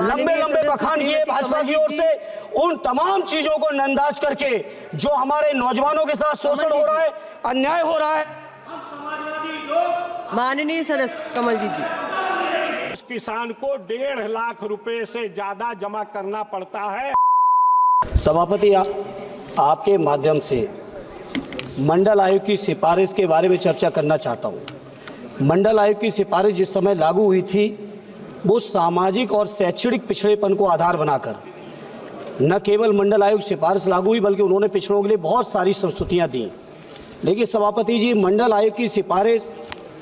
लंबे लंबे बखान किए भाजपा की ओर से, उन तमाम चीजों को नंदाज करके जो हमारे नौजवानों के साथ शोषण हो रहा है, अन्याय हो रहा है। माननीय सदस्य कमलजीत जी, उस किसान को 1.5 लाख रुपए से ज्यादा जमा करना पड़ता है। सभापति, आपके माध्यम से मंडल आयोग की सिफारिश के बारे में चर्चा करना चाहता हूं। मंडल आयोग की सिफारिश जिस समय लागू हुई थी, वो सामाजिक और शैक्षणिक पिछड़ेपन को आधार बनाकर न केवल मंडल आयोग सिफारिश लागू हुई, बल्कि उन्होंने पिछड़ों के लिए बहुत सारी संस्तुतियां दी। लेकिन सभापति जी, मंडल आयोग की सिफारिश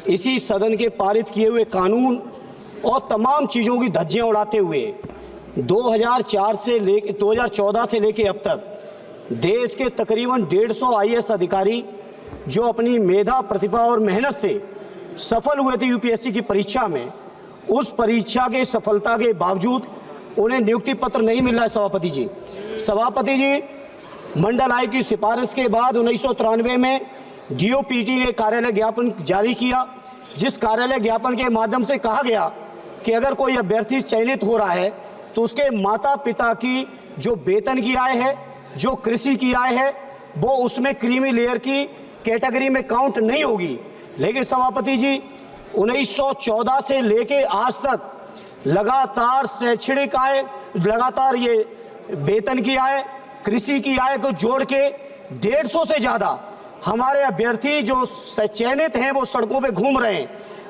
इसी सदन के पारित किए हुए कानून और तमाम चीज़ों की धज्जियां उड़ाते हुए 2014 से लेके अब तक देश के तकरीबन 150 IAS अधिकारी जो अपनी मेधा, प्रतिभा और मेहनत से सफल हुए थे यूपीएससी की परीक्षा में, उस परीक्षा के सफलता के बावजूद उन्हें नियुक्ति पत्र नहीं मिल रहा है। सभापति जी, मंडल आयोग की सिफारिश के बाद 1993 में DOPT ने कार्यालय ज्ञापन जारी किया, जिस कार्यालय ज्ञापन के माध्यम से कहा गया कि अगर कोई अभ्यर्थी चयनित हो रहा है तो उसके माता पिता की जो वेतन की आय है, जो कृषि की आय है, वो उसमें क्रीमी लेयर की कैटेगरी में काउंट नहीं होगी। लेकिन सभापति जी, 1914 से लेके आज तक लगातार शैक्षणिक आय, लगातार ये वेतन की आय, कृषि की आय को जोड़ के 150 से ज़्यादा हमारे अभ्यर्थी जो चयनित हैं वो सड़कों पे घूम रहे हैं।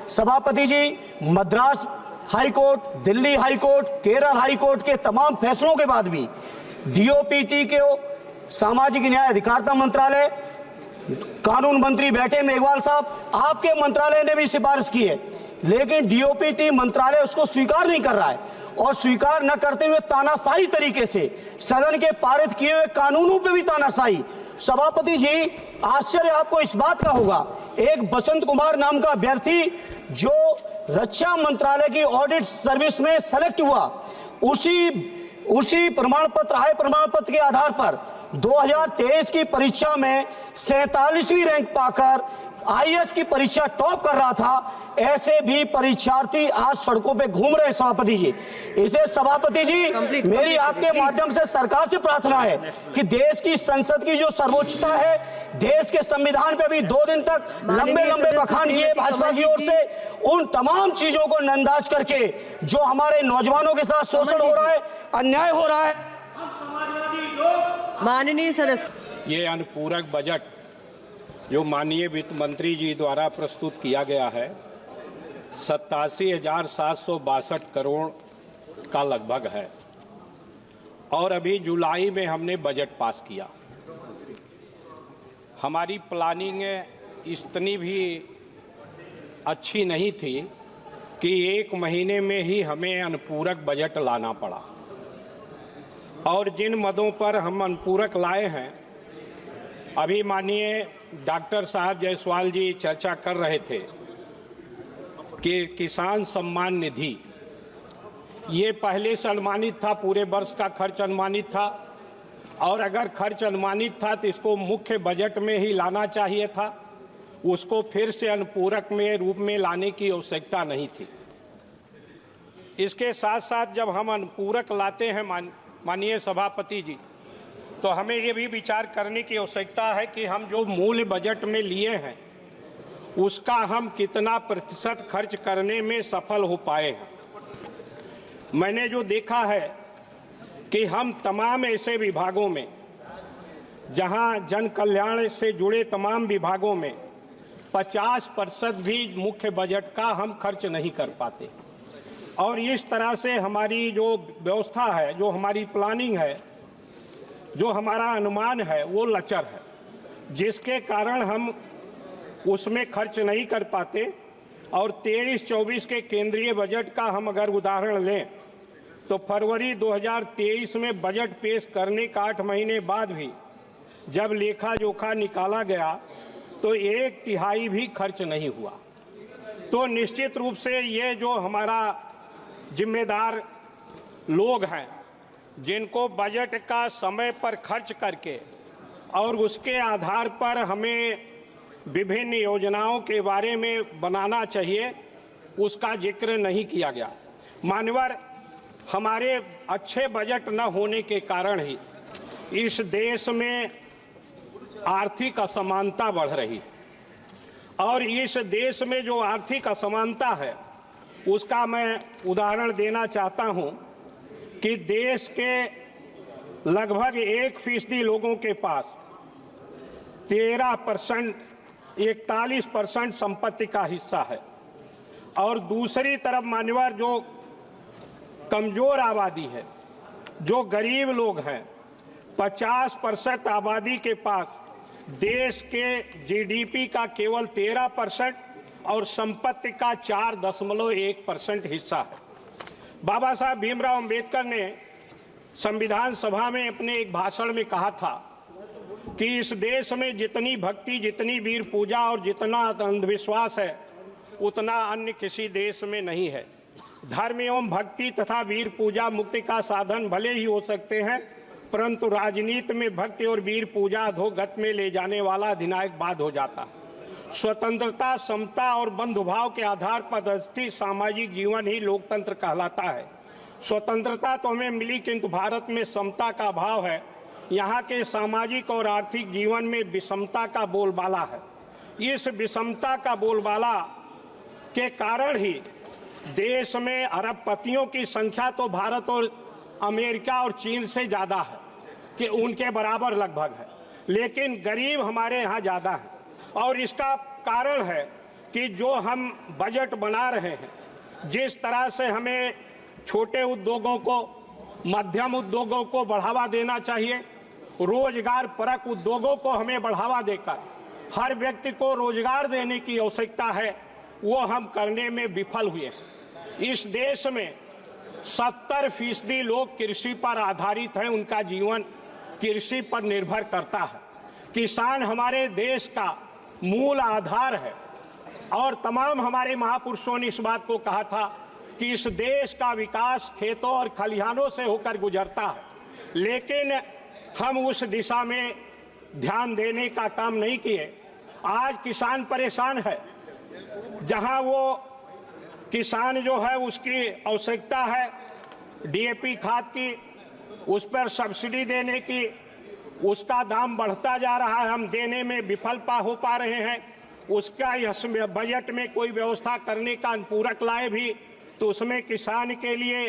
सभापति जी, Madras high court, Delhi high court, Kerala high court के तमाम फैसलों के बाद भी DOPT के सामाजिक न्याय अधिकारिता मंत्रालय, कानून मंत्री बैठे मेघवाल साहब, आपके मंत्रालय ने भी सिफारिश की है, लेकिन DOPT मंत्रालय उसको स्वीकार नहीं कर रहा है और स्वीकार न करते हुए तानाशाही तरीके से सदन के पारित किए हुए कानूनों पे भी तानाशाही। सभापति जी, आश्चर्य आपको इस बात का होगा, एक बसंत कुमार नाम का अभ्यर्थी जो रक्षा मंत्रालय की ऑडिट सर्विस में सेलेक्ट हुआ, उसी प्रमाण पत्र, हाई प्रमाण पत्र के आधार पर 2023 की परीक्षा में 47वीं रैंक पाकर IAS की परीक्षा टॉप कर रहा था। ऐसे भी परीक्षार्थी आज सड़कों पे घूम रहे हैं। सभापति जी, इसे सभापति जी, मेरी आपके माध्यम से सरकार से प्रार्थना है कि देश की संसद की जो सर्वोच्चता है, देश के संविधान पे भी 2 दिन तक लंबे लंबे बखान किए भाजपा की ओर से, उन तमाम चीजों को नंदाज करके जो हमारे नौजवानों के साथ शोषण हो रहा है, अन्याय हो रहा है। माननीय सदस्य, ये अनुपूरक बजट जो माननीय वित्त मंत्री जी द्वारा प्रस्तुत किया गया है, 87,762 करोड़ का लगभग है और अभी जुलाई में हमने बजट पास किया। हमारी प्लानिंग इतनी भी अच्छी नहीं थी कि 1 महीने में ही हमें अनुपूरक बजट लाना पड़ा, और जिन मदों पर हम अनुपूरक लाए हैं, अभी माननीय डॉक्टर साहब जायसवाल जी चर्चा कर रहे थे कि किसान सम्मान निधि, ये पहले से अनुमानित था, पूरे वर्ष का खर्च अनुमानित था, और अगर खर्च अनुमानित था तो इसको मुख्य बजट में ही लाना चाहिए था, उसको फिर से अनुपूरक में रूप में लाने की आवश्यकता नहीं थी। इसके साथ साथ जब हम अनुपूरक लाते हैं माननीय सभापति जी, तो हमें ये भी विचार करने की आवश्यकता है कि हम जो मूल बजट में लिए हैं उसका हम कितना प्रतिशत खर्च करने में सफल हो पाए हैं। मैंने जो देखा है कि हम तमाम ऐसे विभागों में, जहां जन कल्याण से जुड़े तमाम विभागों में 50% भी मुख्य बजट का हम खर्च नहीं कर पाते, और इस तरह से हमारी जो व्यवस्था है, जो हमारी प्लानिंग है, जो हमारा अनुमान है, वो लचर है, जिसके कारण हम उसमें खर्च नहीं कर पाते। और 23-24 के केंद्रीय बजट का हम अगर उदाहरण लें तो फरवरी 2023 में बजट पेश करने का 8 महीने बाद भी जब लेखा जोखा निकाला गया तो 1/3 भी खर्च नहीं हुआ। तो निश्चित रूप से ये जो हमारा जिम्मेदार लोग हैं, जिनको बजट का समय पर खर्च करके और उसके आधार पर हमें विभिन्न योजनाओं के बारे में बनाना चाहिए, उसका जिक्र नहीं किया गया। मान्यवर हमारे अच्छे बजट न होने के कारण ही इस देश में आर्थिक असमानता बढ़ रही है। और इस देश में जो आर्थिक असमानता है उसका मैं उदाहरण देना चाहता हूं कि देश के लगभग 1% लोगों के पास 13% 41% संपत्ति का हिस्सा है, और दूसरी तरफ मान्यवर जो कमजोर आबादी है, जो गरीब लोग हैं, 50% आबादी के पास देश के जीडीपी का केवल 13% और संपत्ति का 4.1% हिस्सा है। बाबा साहब भीमराव अंबेडकर ने संविधान सभा में अपने एक भाषण में कहा था कि इस देश में जितनी भक्ति, जितनी वीर पूजा और जितना अंधविश्वास है उतना अन्य किसी देश में नहीं है। धर्म एवं भक्ति तथा वीर पूजा मुक्ति का साधन भले ही हो सकते हैं, परंतु राजनीति में भक्ति और वीर पूजा अधोगत में ले जाने वाला अधिनायक बाद हो जाता है। स्वतंत्रता, समता और बंधुभाव के आधार पर स्थित सामाजिक जीवन ही लोकतंत्र कहलाता है। स्वतंत्रता तो हमें मिली, किंतु भारत में समता का अभाव है। यहाँ के सामाजिक और आर्थिक जीवन में विषमता का बोलबाला है। इस विषमता का बोलबाला के कारण ही देश में अरबपतियों की संख्या तो भारत और अमेरिका और चीन से ज़्यादा है, कि उनके बराबर लगभग है, लेकिन गरीब हमारे यहाँ ज़्यादा है। और इसका कारण है कि जो हम बजट बना रहे हैं, जिस तरह से हमें छोटे उद्योगों को, मध्यम उद्योगों को बढ़ावा देना चाहिए, रोजगार परक उद्योगों को हमें बढ़ावा देकर हर व्यक्ति को रोजगार देने की आवश्यकता है, वो हम करने में विफल हुए। इस देश में 70% लोग कृषि पर आधारित हैं, उनका जीवन कृषि पर निर्भर करता है। किसान हमारे देश का मूल आधार है, और तमाम हमारे महापुरुषों ने इस बात को कहा था कि इस देश का विकास खेतों और खलिहानों से होकर गुजरता है, लेकिन हम उस दिशा में ध्यान देने का काम नहीं किए। आज किसान परेशान है। जहां वो किसान जो है उसकी आवश्यकता है डीएपी खाद की, उस पर सब्सिडी देने की, उसका दाम बढ़ता जा रहा है, हम देने में विफल हो पा रहे हैं। उसका इस बजट में कोई व्यवस्था करने का अनुपूरक लाए भी तो उसमें किसान के लिए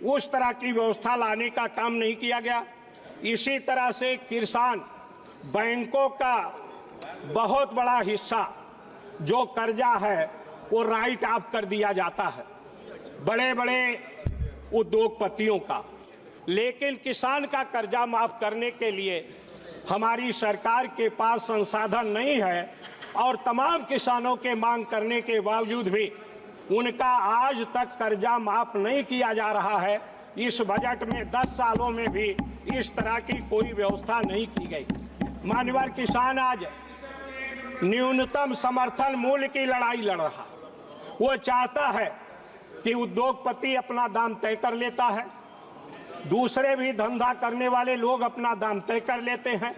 उस तरह की व्यवस्था लाने का काम नहीं किया गया। इसी तरह से किसान बैंकों का बहुत बड़ा हिस्सा जो कर्जा है वो राइट ऑफ कर दिया जाता है बड़े बड़े उद्योगपतियों का, लेकिन किसान का कर्जा माफ करने के लिए हमारी सरकार के पास संसाधन नहीं है, और तमाम किसानों के मांग करने के बावजूद भी उनका आज तक कर्जा माफ नहीं किया जा रहा है। इस बजट में 10 सालों में भी इस तरह की कोई व्यवस्था नहीं की गई। मान्यवर किसान आज न्यूनतम समर्थन मूल्य की लड़ाई लड़ रहा। वो चाहता है कि उद्योगपति अपना दाम तय कर लेता है, दूसरे भी धंधा करने वाले लोग अपना दाम तय कर लेते हैं,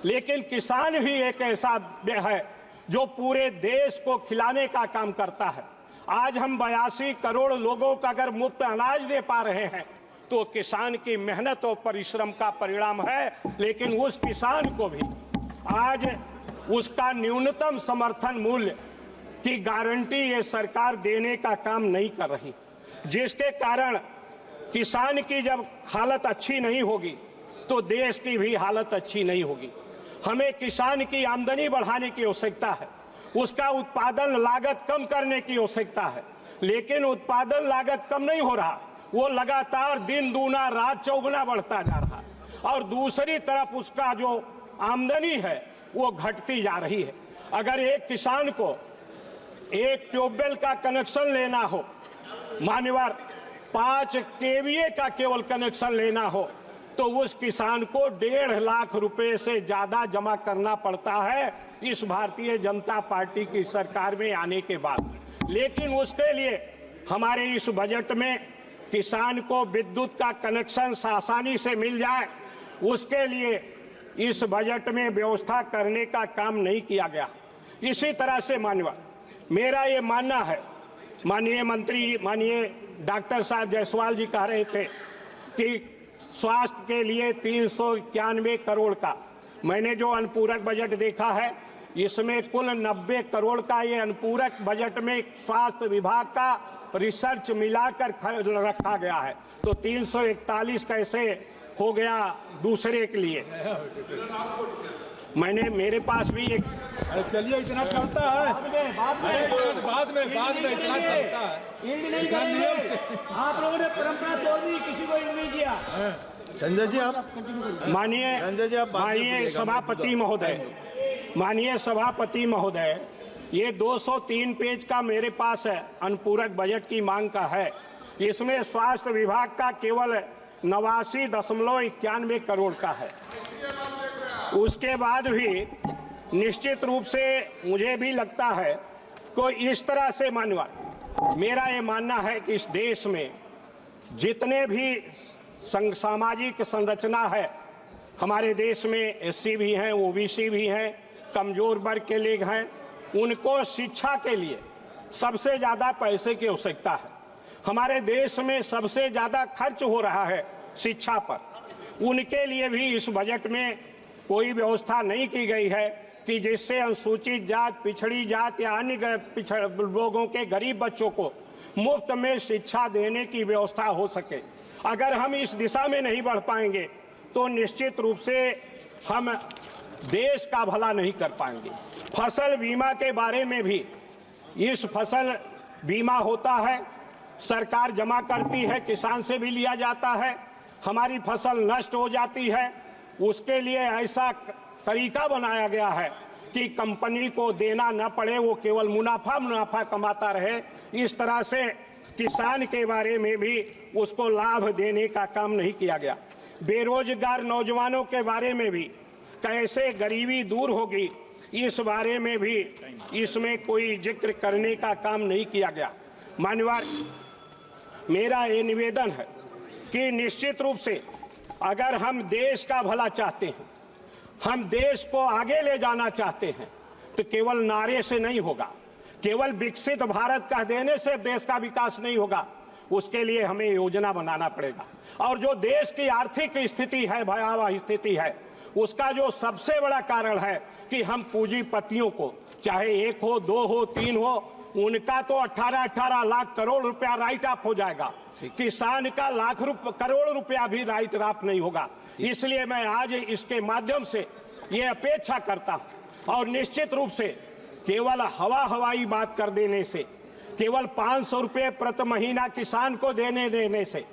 लेकिन किसान भी एक ऐसा है जो पूरे देश को खिलाने का काम करता है। आज हम 82 करोड़ लोगों को अगर मुफ्त अनाज दे पा रहे हैं तो किसान की मेहनत और परिश्रम का परिणाम है, लेकिन उस किसान को भी आज उसका न्यूनतम समर्थन मूल्य की गारंटी ये सरकार देने का काम नहीं कर रही, जिसके कारण किसान की जब हालत अच्छी नहीं होगी तो देश की भी हालत अच्छी नहीं होगी। हमें किसान की आमदनी बढ़ाने की आवश्यकता है, उसका उत्पादन लागत कम करने की आवश्यकता है, लेकिन उत्पादन लागत कम नहीं हो रहा, वो लगातार दिन दूना रात चौगुना बढ़ता जा रहा है, और दूसरी तरफ उसका जो आमदनी है वो घटती जा रही है। अगर एक किसान को एक ट्यूबवेल का कनेक्शन लेना हो, मान्यवर 5 केवीए का केवल कनेक्शन लेना हो, तो उस किसान को 1.5 लाख रुपए से ज्यादा जमा करना पड़ता है इस भारतीय जनता पार्टी की सरकार में आने के बाद। लेकिन उसके लिए हमारे इस बजट में किसान को विद्युत का कनेक्शन आसानी से मिल जाए, उसके लिए इस बजट में व्यवस्था करने का काम नहीं किया गया। इसी तरह से माननीय मेरा ये मानना है, माननीय मंत्री, माननीय डॉक्टर साहब जायसवाल जी कह रहे थे कि स्वास्थ्य के लिए 391 करोड़ का, मैंने जो अनुपूरक बजट देखा है इसमें कुल 90 करोड़ का ये अनुपूरक बजट में स्वास्थ्य विभाग का रिसर्च मिलाकर रखा गया है। तो 341 कैसे हो गया दूसरे के लिए? मैंने मेरे पास भी एक, चलिए इतना चलता है बाद में इतना चलता है। आप लोगों ने परंपरा तोड़ दी, किसी को इंड नहीं किया। संजय जी आप माननीय सभापति महोदय, ये 203 पेज का मेरे पास है अनुपूरक बजट की मांग का है। इसमें स्वास्थ्य विभाग का केवल 89.91 करोड़ का है। उसके बाद भी निश्चित रूप से मुझे भी लगता है कोई इस तरह से मेरा ये मानना है कि इस देश में जितने भी सामाजिक संरचना है हमारे देश में, एससी भी हैं, ओबीसी भी हैं, कमजोर वर्ग के लोग हैं, उनको शिक्षा के लिए सबसे ज़्यादा पैसे की आवश्यकता है। हमारे देश में सबसे ज़्यादा खर्च हो रहा है शिक्षा पर। उनके लिए भी इस बजट में कोई व्यवस्था नहीं की गई है कि जिससे अनुसूचित जात, पिछड़ी जात या अन्य लोगों के गरीब बच्चों को मुफ्त में शिक्षा देने की व्यवस्था हो सके। अगर हम इस दिशा में नहीं बढ़ पाएंगे तो निश्चित रूप से हम देश का भला नहीं कर पाएंगे। फसल बीमा के बारे में भी, इस फसल बीमा होता है, सरकार जमा करती है, किसान से भी लिया जाता है, हमारी फसल नष्ट हो जाती है, उसके लिए ऐसा तरीका बनाया गया है कि कंपनी को देना न पड़े, वो केवल मुनाफा कमाता रहे। इस तरह से किसान के बारे में भी उसको लाभ देने का काम नहीं किया गया। बेरोजगार नौजवानों के बारे में भी कैसे गरीबी दूर होगी, इस बारे में भी इसमें कोई जिक्र करने का काम नहीं किया गया। मान्यवर, मेरा ये निवेदन है कि निश्चित रूप से अगर हम देश का भला चाहते हैं, हम देश को आगे ले जाना चाहते हैं, तो केवल नारे से नहीं होगा, केवल विकसित भारत कह देने से देश का विकास नहीं होगा। उसके लिए हमें योजना बनाना पड़ेगा। और जो देश की आर्थिक स्थिति है, भयावह स्थिति है, उसका जो सबसे बड़ा कारण है कि हम पूंजीपतियों को, चाहे 1 हो, 2 हो, 3 हो, उनका तो 18 लाख करोड़ रुपया राइट ऑफ हो जाएगा। किसान का करोड़ रुपया भी राइट ऑफ नहीं होगा। इसलिए मैं आज इसके माध्यम से ये अपेक्षा करता हूं। और निश्चित रूप से केवल हवाई बात कर देने से, केवल 500 रुपये प्रति महीना किसान को देने से,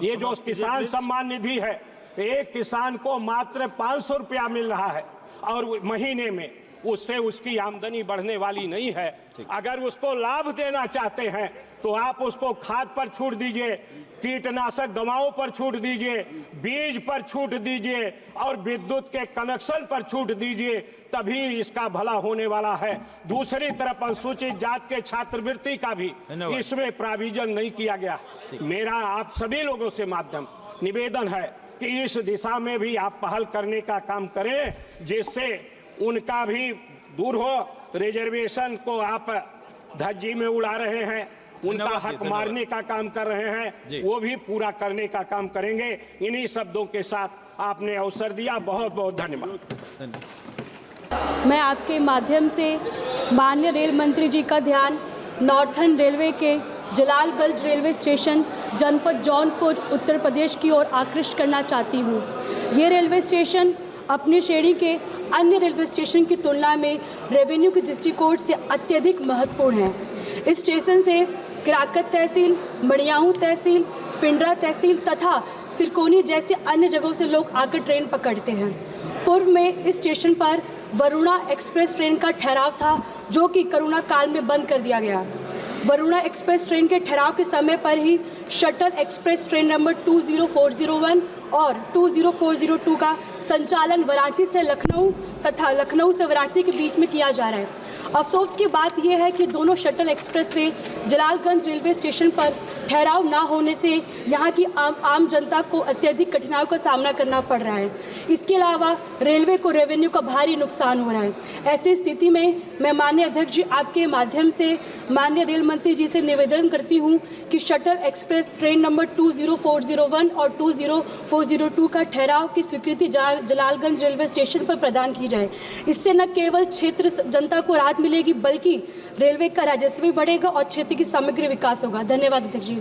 ये जो किसान सम्मान निधि है, एक किसान को मात्र 500 रुपया मिल रहा है और महीने में, उससे उसकी आमदनी बढ़ने वाली नहीं है। अगर उसको लाभ देना चाहते हैं तो आप उसको खाद पर छूट दीजिए, कीटनाशक दवाओं पर छूट दीजिए, बीज पर छूट दीजिए और विद्युत के कनेक्शन पर छूट दीजिए, तभी इसका भला होने वाला है। दूसरी तरफ अनुसूचित जात के छात्रवृत्ति का भी इसमें प्रोविजन नहीं किया गया। मेरा आप सभी लोगों से माध्यम निवेदन है कि इस दिशा में भी आप पहल करने का काम करें, जिससे उनका भी दूर हो। रिजर्वेशन को आप धज्जी में उड़ा रहे हैं, उनका हक मारने का काम कर रहे हैं, वो भी पूरा करने का काम करेंगे। इन्हीं शब्दों के साथ आपने अवसर दिया, बहुत बहुत धन्यवाद। मैं आपके माध्यम से माननीय रेल मंत्री जी का ध्यान नॉर्थर्न रेलवे के जलालगंज रेलवे स्टेशन जनपद जौनपुर उत्तर प्रदेश की ओर आकृष्ट करना चाहती हूँ। ये रेलवे स्टेशन अपनी श्रेणी के अन्य रेलवे स्टेशन की तुलना में रेवेन्यू के दृष्टिकोण से अत्यधिक महत्वपूर्ण है। इस स्टेशन से किराकत तहसील, मड़ियाहू तहसील, पिंडरा तहसील तथा सिरकोनी जैसे अन्य जगहों से लोग आकर ट्रेन पकड़ते हैं। पूर्व में इस स्टेशन पर वरुणा एक्सप्रेस ट्रेन का ठहराव था, जो कि कोरोना काल में बंद कर दिया गया। वरुणा एक्सप्रेस ट्रेन के ठहराव के समय पर ही शटल एक्सप्रेस ट्रेन नंबर 20401 और 20402 का संचालन वाराणसी से लखनऊ तथा लखनऊ से वाराणसी के बीच में किया जा रहा है। अफसोस की बात यह है कि दोनों शटल एक्सप्रेसवे जलालगंज रेलवे स्टेशन पर ठहराव ना होने से यहाँ की आम जनता को अत्यधिक कठिनाइयों का सामना करना पड़ रहा है। इसके अलावा रेलवे को रेवेन्यू का भारी नुकसान हो रहा है। ऐसी स्थिति में मैं माननीय अध्यक्ष जी आपके माध्यम से माननीय रेल मंत्री जी से निवेदन करती हूँ कि शटल एक्सप्रेस ट्रेन नंबर 20401 और 20402 का ठहराव की स्वीकृति जलालगंज रेलवे स्टेशन पर प्रदान की जाए। इससे न केवल क्षेत्र जनता को राहत मिलेगी बल्कि रेलवे का राजस्व भी बढ़ेगा और क्षेत्र की समग्र विकास होगा। धन्यवाद अध्यक्ष जी।